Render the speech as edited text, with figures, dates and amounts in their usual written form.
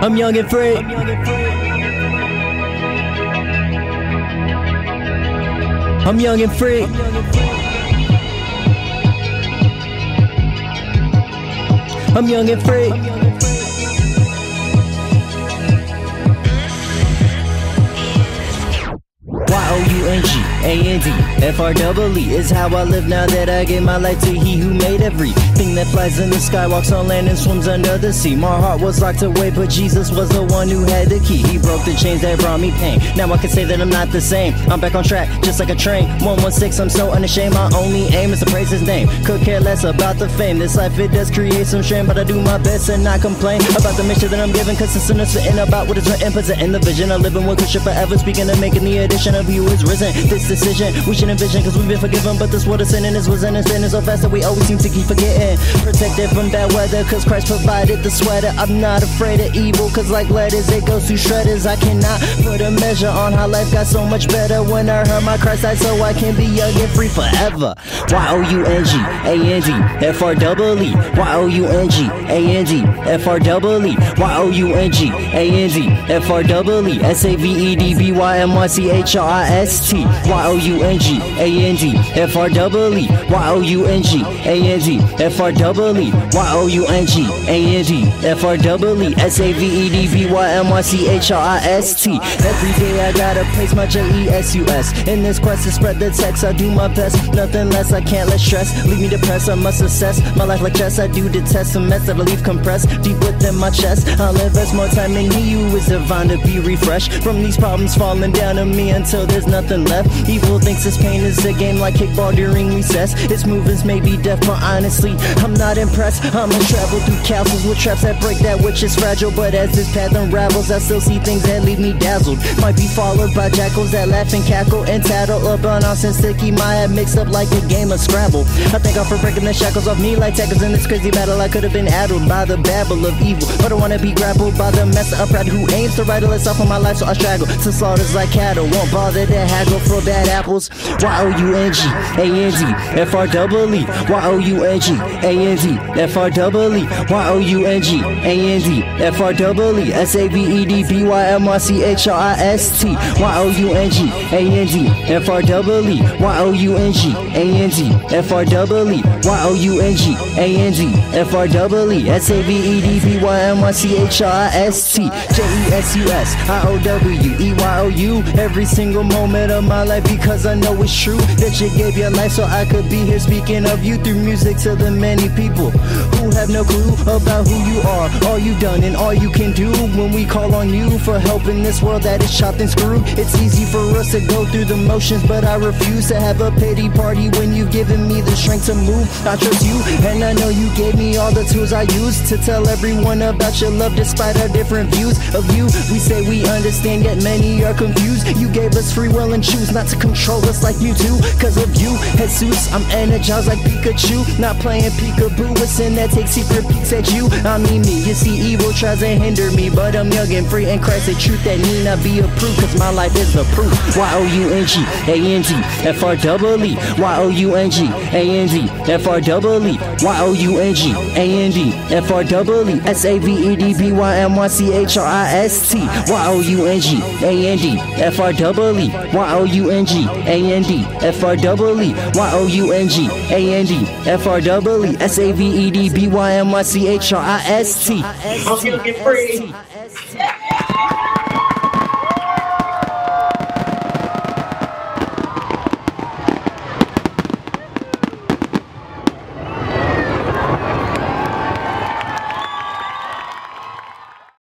I'm young and free. I'm young and free. I'm young and free. YOUNGANDFREE is how I live now that I gave my life to He who made everything that flies in the sky, walks on land and swims under the sea. My heart was locked away, but Jesus was the one who had the key. He broke the chains that brought me pain. Now I can say that I'm not the same. I'm back on track, just like a train. 116, I'm so unashamed. My only aim is to praise His name. Could care less about the fame. This life, it does create some strain, but I do my best and not complain about the mission that I'm giving. Cause it's fitting about what is written, presenting the vision of living with Christian forever. Speaking of making the addition of He who is risen. This decision we should envision, cause we've been forgiven, but this world is sinning, is wasn't and spinning so fast that we always seem to keep forgetting. Protected from bad weather, cause Christ provided the sweater. I'm not afraid of evil, cause like letters it goes through shredders. I cannot put a measure on how life got so much better when I heard my Christ died so I can be young and free forever. YOUNGANDFREE YOUNGANDFREE YOUNGANDFREE SAVEDBYMYCHRIST YOUNGANDFREE YOUNGANDFREE YOUNGANDFREE SAVEDBYMYCHRIST. Every day I gotta praise my JESUS. In this quest to spread the text, I do my best, nothing less. I can't let stress leave me depressed. I must assess my life like chess. I do detest a mess that I leave compressed deep within my chest. I'll invest more time in He who is divine to be refreshed from these problems falling down on me until there's nothing left. Evil thinks this pain is a game like kickball during recess. Its movements may be deaf, but honestly, I'm not impressed. I'ma travel through castles with traps that break that which is fragile. But as this path unravels, I still see things that leave me dazzled. Might be followed by jackals that laugh and cackle and tattle about nonsense to keep my head mixed up like a game of Scrabble. I thank God for breaking the shackles off me like tackles in this crazy battle. I could have been addled by the babble of evil, but I wanna be grappled by the master of pride who aims to riddle itself on my life, so I straggle to slaughters like cattle. Won't bother to haggle for bad apples. YOUNGANDFREE YOUNGANDFREE YOUNGANDFREE SAVEDBYMYCHRIST YOUNGANDFREE YOUNGANDFREE YOUNGANDFREE SAVEDBYMYCHRIST JESUS IOWEYOU. Every single moment of my life, because I know it's true that you gave your life so I could be here speaking of you through music to the many people who have no clue about who you are, all you've done and all you can do. When we call on you for help in this world that is chopped and screwed, it's easy for us to go through the motions, but I refuse to have a pity party when you've given me the strength to move. I trust you and I know you gave me all the tools I use to tell everyone about your love despite our different views of you. We say we understand yet many are confused. You gave us free will and choose not to control us like Mewtwo. Cause of you, Jesus, I'm energized like Pikachu. Not playing peekaboo with sin that takes secret peeks at you. I mean me, you see evil tries to hinder me, but I'm young and free in Christ, the truth that need not be approved, cause my life is the proof. YOUNGANDFREE YOUNGANDFREE YOUNGANDFREE SAVEDBYMYCHRIST YOUNGANDFREE YOUNGANDFREE YOUNGANDFREE SAVEDBYMYCHRIST. I'm young and free.